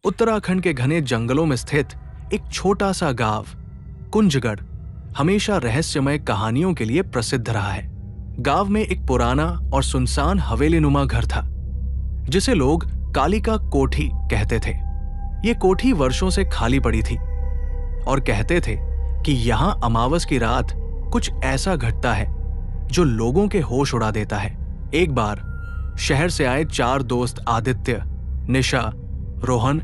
उत्तराखंड के घने जंगलों में स्थित एक छोटा सा गांव कुंजगढ़ हमेशा रहस्यमय कहानियों के लिए प्रसिद्ध रहा है। गांव में एक पुराना और सुनसान हवेलीनुमा घर था जिसे लोग कालिका कोठी कहते थे। ये कोठी वर्षों से खाली पड़ी थी और कहते थे कि यहां अमावस की रात कुछ ऐसा घटता है जो लोगों के होश उड़ा देता है। एक बार शहर से आए 4 दोस्त आदित्य, निशा, रोहन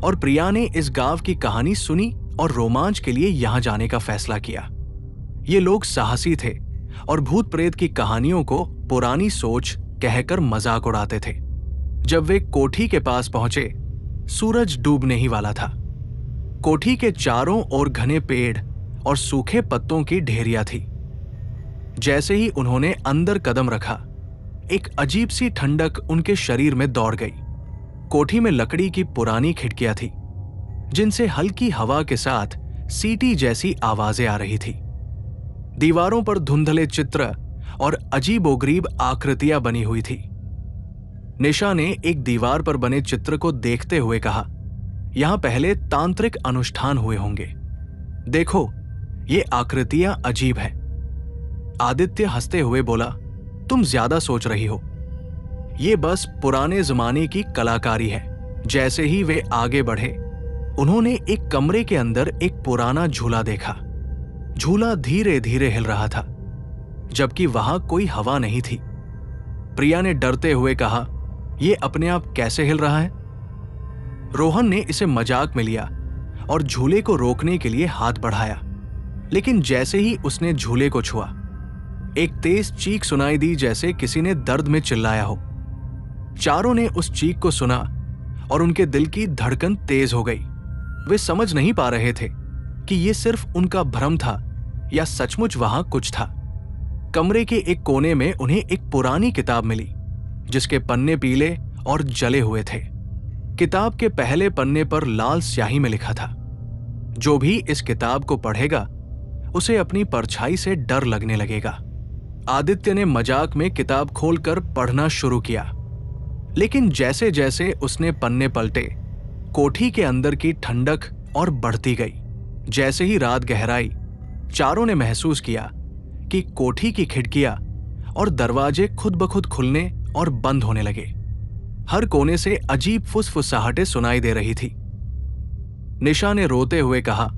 और प्रिया ने इस गांव की कहानी सुनी और रोमांच के लिए यहां जाने का फैसला किया। ये लोग साहसी थे और भूत प्रेत की कहानियों को पुरानी सोच कहकर मजाक उड़ाते थे। जब वे कोठी के पास पहुंचे, सूरज डूबने ही वाला था। कोठी के चारों ओर घने पेड़ और सूखे पत्तों की ढेरिया थी। जैसे ही उन्होंने अंदर कदम रखा, एक अजीब सी ठंडक उनके शरीर में दौड़ गई। कोठी में लकड़ी की पुरानी खिड़कियां थी जिनसे हल्की हवा के साथ सीटी जैसी आवाजें आ रही थी। दीवारों पर धुंधले चित्र और अजीबोगरीब आकृतियां बनी हुई थी। निशा ने एक दीवार पर बने चित्र को देखते हुए कहा, यहां पहले तांत्रिक अनुष्ठान हुए होंगे। देखो, ये आकृतियां अजीब हैं। आदित्य हंसते हुए बोला, तुम ज्यादा सोच रही हो। ये बस पुराने जमाने की कलाकारी है। जैसे ही वे आगे बढ़े, उन्होंने एक कमरे के अंदर एक पुराना झूला देखा। झूला धीरे धीरे हिल रहा था, जबकि वहां कोई हवा नहीं थी। प्रिया ने डरते हुए कहा, यह अपने आप कैसे हिल रहा है? रोहन ने इसे मजाक में लिया और झूले को रोकने के लिए हाथ बढ़ाया, लेकिन जैसे ही उसने झूले को छुआ, एक तेज चीख सुनाई दी, जैसे किसी ने दर्द में चिल्लाया हो। चारों ने उस चीख को सुना और उनके दिल की धड़कन तेज हो गई। वे समझ नहीं पा रहे थे कि यह सिर्फ उनका भ्रम था या सचमुच वहां कुछ था। कमरे के एक कोने में उन्हें एक पुरानी किताब मिली जिसके पन्ने पीले और जले हुए थे। किताब के पहले पन्ने पर लाल स्याही में लिखा था, जो भी इस किताब को पढ़ेगा उसे अपनी परछाई से डर लगने लगेगा। आदित्य ने मजाक में किताब खोलकर पढ़ना शुरू किया, लेकिन जैसे जैसे उसने पन्ने पलटे, कोठी के अंदर की ठंडक और बढ़ती गई। जैसे ही रात गहराई, चारों ने महसूस किया कि कोठी की खिड़कियां और दरवाजे खुद ब खुद खुलने और बंद होने लगे। हर कोने से अजीब फुसफुसाहटें सुनाई दे रही थी। निशा ने रोते हुए कहा,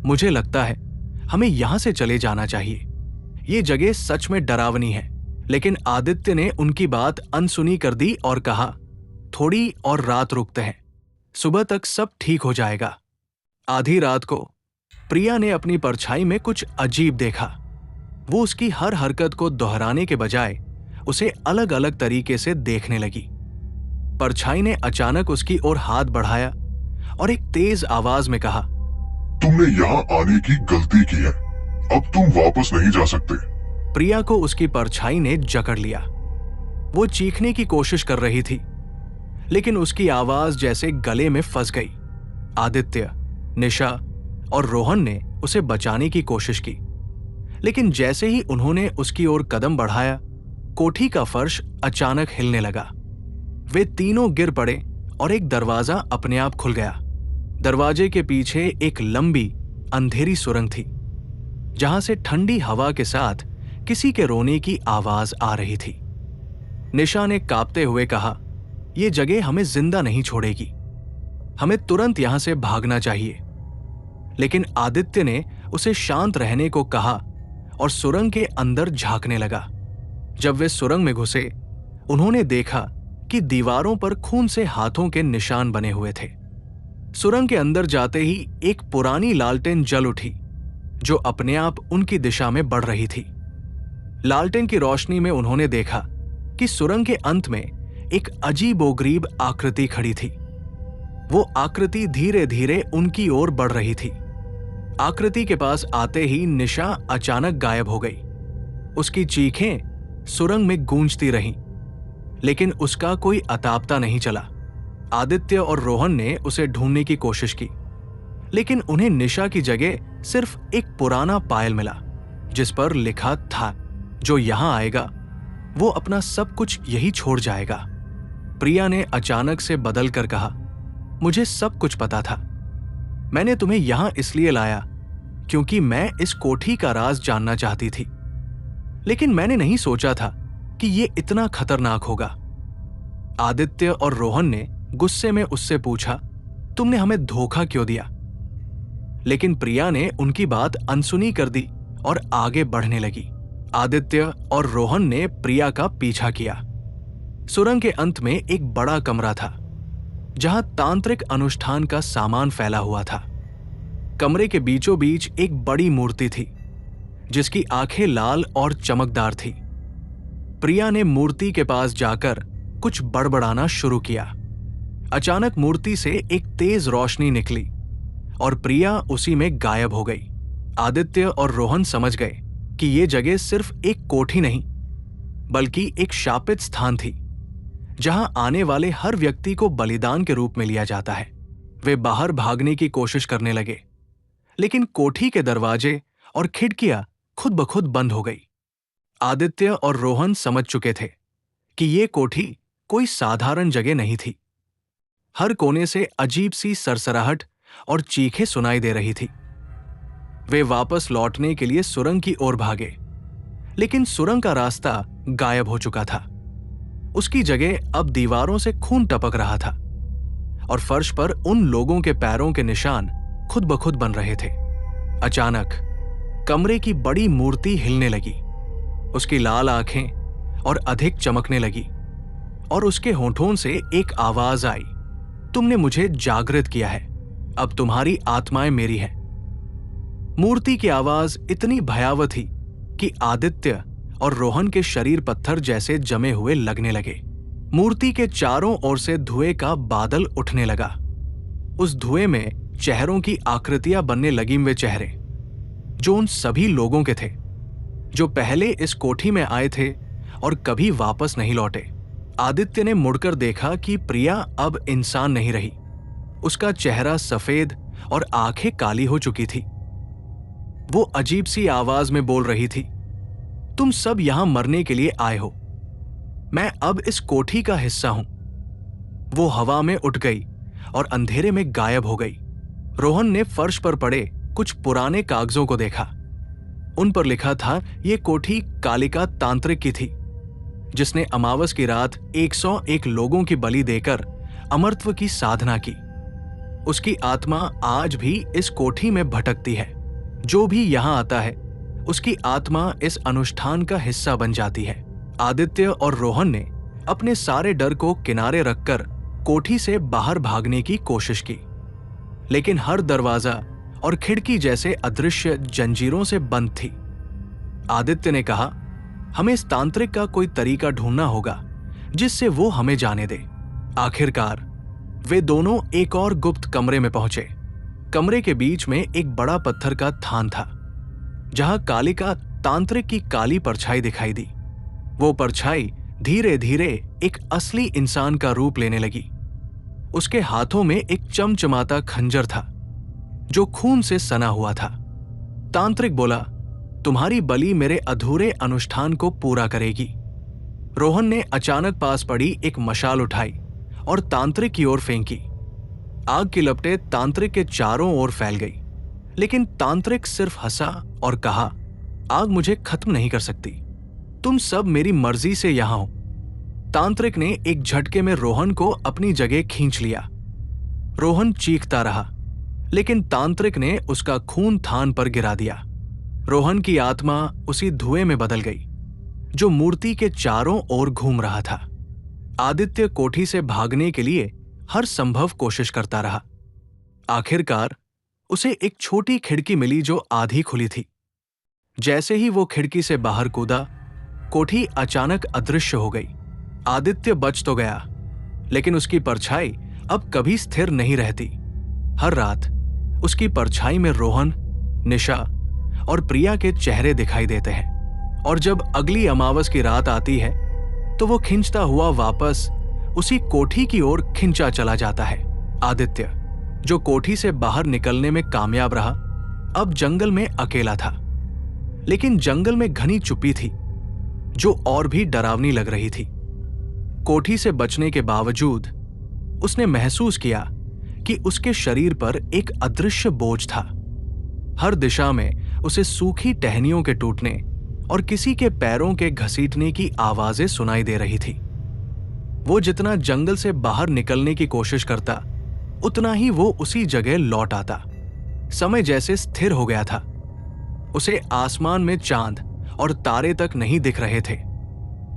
मुझे लगता है हमें यहां से चले जाना चाहिए। ये जगह सच में डरावनी है। लेकिन आदित्य ने उनकी बात अनसुनी कर दी और कहा, थोड़ी और रात रुकते हैं, सुबह तक सब ठीक हो जाएगा। आधी रात को प्रिया ने अपनी परछाई में कुछ अजीब देखा। वो उसकी हर हरकत को दोहराने के बजाय उसे अलग अलग तरीके से देखने लगी। परछाई ने अचानक उसकी ओर हाथ बढ़ाया और एक तेज आवाज में कहा, तुमने यहाँ आने की गलती की है, अब तुम वापस नहीं जा सकते। प्रिया को उसकी परछाई ने जकड़ लिया। वो चीखने की कोशिश कर रही थी, लेकिन उसकी आवाज जैसे गले में फंस गई। आदित्य, निशा और रोहन ने उसे बचाने की कोशिश की, लेकिन जैसे ही उन्होंने उसकी ओर कदम बढ़ाया, कोठी का फर्श अचानक हिलने लगा। वे तीनों गिर पड़े और एक दरवाजा अपने आप खुल गया। दरवाजे के पीछे एक लंबी अंधेरी सुरंग थी, जहां से ठंडी हवा के साथ किसी के रोने की आवाज आ रही थी। निशा ने कांपते हुए कहा, यह जगह हमें जिंदा नहीं छोड़ेगी, हमें तुरंत यहां से भागना चाहिए। लेकिन आदित्य ने उसे शांत रहने को कहा और सुरंग के अंदर झांकने लगा। जब वे सुरंग में घुसे, उन्होंने देखा कि दीवारों पर खून से हाथों के निशान बने हुए थे। सुरंग के अंदर जाते ही एक पुरानी लालटेन जल उठी, जो अपने आप उनकी दिशा में बढ़ रही थी। लालटेन की रोशनी में उन्होंने देखा कि सुरंग के अंत में एक अजीबोगरीब आकृति खड़ी थी। वो आकृति धीरे धीरे उनकी ओर बढ़ रही थी। आकृति के पास आते ही निशा अचानक गायब हो गई। उसकी चीखें सुरंग में गूंजती रहीं, लेकिन उसका कोई अतापता नहीं चला। आदित्य और रोहन ने उसे ढूंढने की कोशिश की, लेकिन उन्हें निशा की जगह सिर्फ एक पुराना पायल मिला, जिस पर लिखा था, जो यहां आएगा वो अपना सब कुछ यही छोड़ जाएगा। प्रिया ने अचानक से बदल कर कहा, मुझे सब कुछ पता था। मैंने तुम्हें यहां इसलिए लाया क्योंकि मैं इस कोठी का राज जानना चाहती थी, लेकिन मैंने नहीं सोचा था कि यह इतना खतरनाक होगा। आदित्य और रोहन ने गुस्से में उससे पूछा, तुमने हमें धोखा क्यों दिया? लेकिन प्रिया ने उनकी बात अनसुनी कर दी और आगे बढ़ने लगी। आदित्य और रोहन ने प्रिया का पीछा किया। सुरंग के अंत में एक बड़ा कमरा था जहां तांत्रिक अनुष्ठान का सामान फैला हुआ था। कमरे के बीचों बीच एक बड़ी मूर्ति थी जिसकी आंखें लाल और चमकदार थी। प्रिया ने मूर्ति के पास जाकर कुछ बड़बड़ाना शुरू किया। अचानक मूर्ति से एक तेज रोशनी निकली और प्रिया उसी में गायब हो गई। आदित्य और रोहन समझ गए कि यह जगह सिर्फ एक कोठी नहीं बल्कि एक शापित स्थान थी जहां आने वाले हर व्यक्ति को बलिदान के रूप में लिया जाता है। वे बाहर भागने की कोशिश करने लगे, लेकिन कोठी के दरवाजे और खिड़कियां खुद ब खुद बंद हो गई। आदित्य और रोहन समझ चुके थे कि यह कोठी कोई साधारण जगह नहीं थी। हर कोने से अजीब सी सरसराहट और चीखें सुनाई दे रही थी। वे वापस लौटने के लिए सुरंग की ओर भागे, लेकिन सुरंग का रास्ता गायब हो चुका था। उसकी जगह अब दीवारों से खून टपक रहा था और फर्श पर उन लोगों के पैरों के निशान खुद ब खुद बन रहे थे। अचानक कमरे की बड़ी मूर्ति हिलने लगी। उसकी लाल आंखें और अधिक चमकने लगी और उसके होंठों से एक आवाज आई, तुमने मुझे जागृत किया है, अब तुम्हारी आत्माएं मेरी हैं। मूर्ति की आवाज इतनी भयावह थी कि आदित्य और रोहन के शरीर पत्थर जैसे जमे हुए लगने लगे। मूर्ति के चारों ओर से धुएं का बादल उठने लगा। उस धुएं में चेहरों की आकृतियां बनने लगीं, वे चेहरे जो उन सभी लोगों के थे जो पहले इस कोठी में आए थे और कभी वापस नहीं लौटे। आदित्य ने मुड़कर देखा कि प्रिया अब इंसान नहीं रही। उसका चेहरा सफेद और आंखें काली हो चुकी थी। वो अजीब सी आवाज में बोल रही थी, तुम सब यहां मरने के लिए आए हो। मैं अब इस कोठी का हिस्सा हूं। वो हवा में उठ गई और अंधेरे में गायब हो गई। रोहन ने फर्श पर पड़े कुछ पुराने कागजों को देखा। उन पर लिखा था, ये कोठी कालिका तांत्रिक की थी जिसने अमावस की रात 101 लोगों की बलि देकर अमरत्व की साधना की। उसकी आत्मा आज भी इस कोठी में भटकती है। जो भी यहां आता है उसकी आत्मा इस अनुष्ठान का हिस्सा बन जाती है। आदित्य और रोहन ने अपने सारे डर को किनारे रखकर कोठी से बाहर भागने की कोशिश की, लेकिन हर दरवाजा और खिड़की जैसे अदृश्य जंजीरों से बंद थी। आदित्य ने कहा, हमें इस तांत्रिक का कोई तरीका ढूंढना होगा जिससे वो हमें जाने दे। आखिरकार वे दोनों एक और गुप्त कमरे में पहुंचे। कमरे के बीच में एक बड़ा पत्थर का थान था जहां कालिका तांत्रिक की काली परछाई दिखाई दी। वो परछाई धीरे धीरे एक असली इंसान का रूप लेने लगी। उसके हाथों में एक चमचमाता खंजर था जो खून से सना हुआ था। तांत्रिक बोला, तुम्हारी बलि मेरे अधूरे अनुष्ठान को पूरा करेगी। रोहन ने अचानक पास पड़ी एक मशाल उठाई और तांत्रिक की ओर फेंकी। आग की लपटें तांत्रिक के चारों ओर फैल गई, लेकिन तांत्रिक सिर्फ हंसा और कहा, आग मुझे खत्म नहीं कर सकती। तुम सब मेरी मर्जी से यहां हो। तांत्रिक ने एक झटके में रोहन को अपनी जगह खींच लिया। रोहन चीखता रहा, लेकिन तांत्रिक ने उसका खून थान पर गिरा दिया। रोहन की आत्मा उसी धुएं में बदल गई जो मूर्ति के चारों ओर घूम रहा था। आदित्य कोठी से भागने के लिए हर संभव कोशिश करता रहा। आखिरकार उसे एक छोटी खिड़की मिली जो आधी खुली थी। जैसे ही वो खिड़की से बाहर कूदा, कोठी अचानक अदृश्य हो गई। आदित्य बच तो गया, लेकिन उसकी परछाई अब कभी स्थिर नहीं रहती। हर रात उसकी परछाई में रोहन, निशा और प्रिया के चेहरे दिखाई देते हैं, और जब अगली अमावस की रात आती है तो वो खिंचता हुआ वापस उसी कोठी की ओर खिंचा चला जाता है। आदित्य, जो कोठी से बाहर निकलने में कामयाब रहा, अब जंगल में अकेला था। लेकिन जंगल में घनी चुप्पी थी जो और भी डरावनी लग रही थी। कोठी से बचने के बावजूद उसने महसूस किया कि उसके शरीर पर एक अदृश्य बोझ था। हर दिशा में उसे सूखी टहनियों के टूटने और किसी के पैरों के घसीटने की आवाजें सुनाई दे रही थी। वो जितना जंगल से बाहर निकलने की कोशिश करता, उतना ही वो उसी जगह लौट आता। समय जैसे स्थिर हो गया था। उसे आसमान में चांद और तारे तक नहीं दिख रहे थे।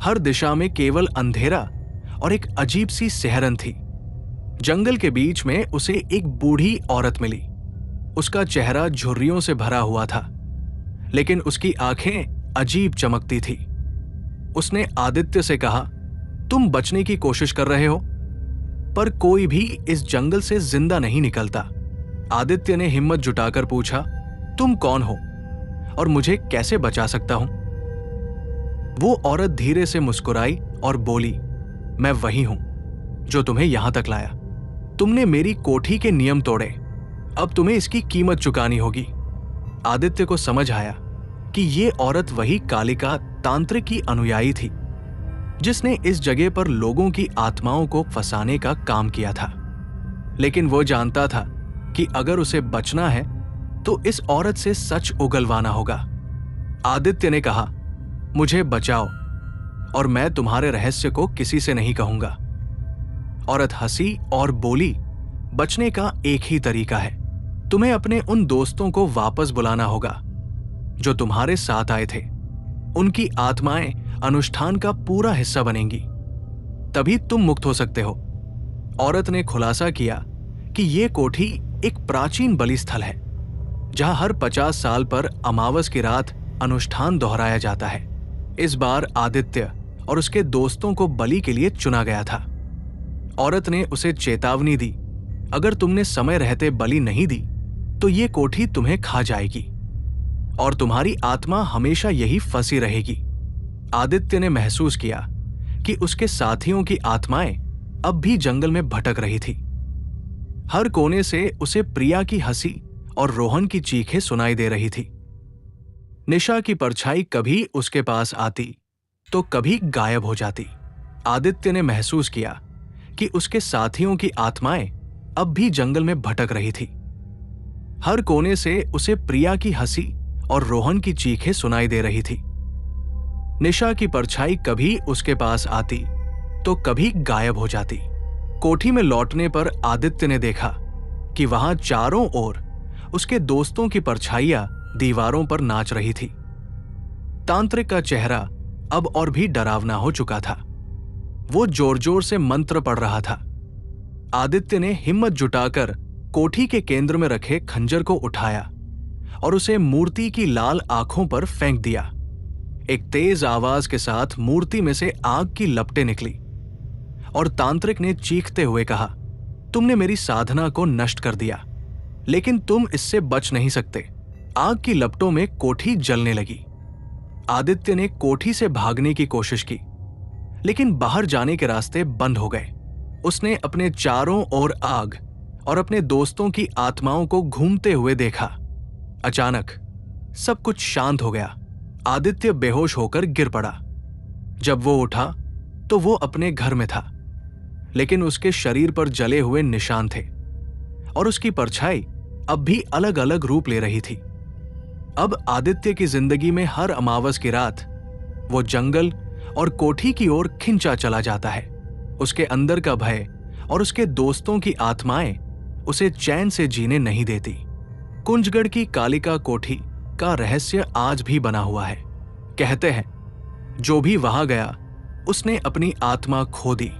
हर दिशा में केवल अंधेरा और एक अजीब सी सिहरन थी। जंगल के बीच में उसे एक बूढ़ी औरत मिली। उसका चेहरा झुर्रियों से भरा हुआ था, लेकिन उसकी आंखें अजीब चमकती थी। उसने आदित्य से कहा, तुम बचने की कोशिश कर रहे हो, पर कोई भी इस जंगल से जिंदा नहीं निकलता। आदित्य ने हिम्मत जुटाकर पूछा, तुम कौन हो और मुझे कैसे बचा सकता हूं? वो औरत धीरे से मुस्कुराई और बोली, मैं वही हूं जो तुम्हें यहां तक लाया। तुमने मेरी कोठी के नियम तोड़े, अब तुम्हें इसकी कीमत चुकानी होगी। आदित्य को समझ आया कि ये औरत वही कालिका तांत्रिक की अनुयायी थी, जिसने इस जगह पर लोगों की आत्माओं को फंसाने का काम किया था। लेकिन वो जानता था कि अगर उसे बचना है तो इस औरत से सच उगलवाना होगा। आदित्य ने कहा, मुझे बचाओ और मैं तुम्हारे रहस्य को किसी से नहीं कहूंगा। औरत हंसी और बोली, बचने का एक ही तरीका है, तुम्हें अपने उन दोस्तों को वापस बुलाना होगा जो तुम्हारे साथ आए थे। उनकी आत्माएं अनुष्ठान का पूरा हिस्सा बनेंगी, तभी तुम मुक्त हो सकते हो। औरत ने खुलासा किया कि यह कोठी एक प्राचीन बलि स्थल है, जहां हर 50 साल पर अमावस की रात अनुष्ठान दोहराया जाता है। इस बार आदित्य और उसके दोस्तों को बलि के लिए चुना गया था। औरत ने उसे चेतावनी दी, अगर तुमने समय रहते बलि नहीं दी तो ये कोठी तुम्हें खा जाएगी और तुम्हारी आत्मा हमेशा यही फंसी रहेगी। आदित्य ने महसूस किया कि उसके साथियों की आत्माएं अब भी जंगल में भटक रही थी। हर कोने से उसे प्रिया की हंसी और रोहन की चीखें सुनाई दे रही थी। निशा की परछाई कभी उसके पास आती तो कभी गायब हो जाती। आदित्य ने महसूस किया कि उसके साथियों की आत्माएं अब भी जंगल में भटक रही थी। हर कोने से उसे प्रिया की हंसी और रोहन की चीखें सुनाई दे रही थी। निशा की परछाई कभी उसके पास आती तो कभी गायब हो जाती। कोठी में लौटने पर आदित्य ने देखा कि वहां चारों ओर उसके दोस्तों की परछाइयां दीवारों पर नाच रही थी। तांत्रिक का चेहरा अब और भी डरावना हो चुका था। वो जोर जोर से मंत्र पढ़ रहा था। आदित्य ने हिम्मत जुटाकर कोठी के केंद्र में रखे खंजर को उठाया और उसे मूर्ति की लाल आंखों पर फेंक दिया। एक तेज आवाज के साथ मूर्ति में से आग की लपटें निकली और तांत्रिक ने चीखते हुए कहा, तुमने मेरी साधना को नष्ट कर दिया, लेकिन तुम इससे बच नहीं सकते। आग की लपटों में कोठी जलने लगी। आदित्य ने कोठी से भागने की कोशिश की, लेकिन बाहर जाने के रास्ते बंद हो गए। उसने अपने चारों ओर आग और अपने दोस्तों की आत्माओं को घूमते हुए देखा। अचानक सब कुछ शांत हो गया। आदित्य बेहोश होकर गिर पड़ा। जब वो उठा तो वो अपने घर में था, लेकिन उसके शरीर पर जले हुए निशान थे और उसकी परछाई अब भी अलग अलग रूप ले रही थी। अब आदित्य की जिंदगी में हर अमावस की रात वो जंगल और कोठी की ओर खिंचा चला जाता है। उसके अंदर का भय और उसके दोस्तों की आत्माएं उसे चैन से जीने नहीं देती। कुंजगढ़ की कालिका कोठी का रहस्य आज भी बना हुआ है। कहते हैं, जो भी वहां गया उसने अपनी आत्मा खो दी,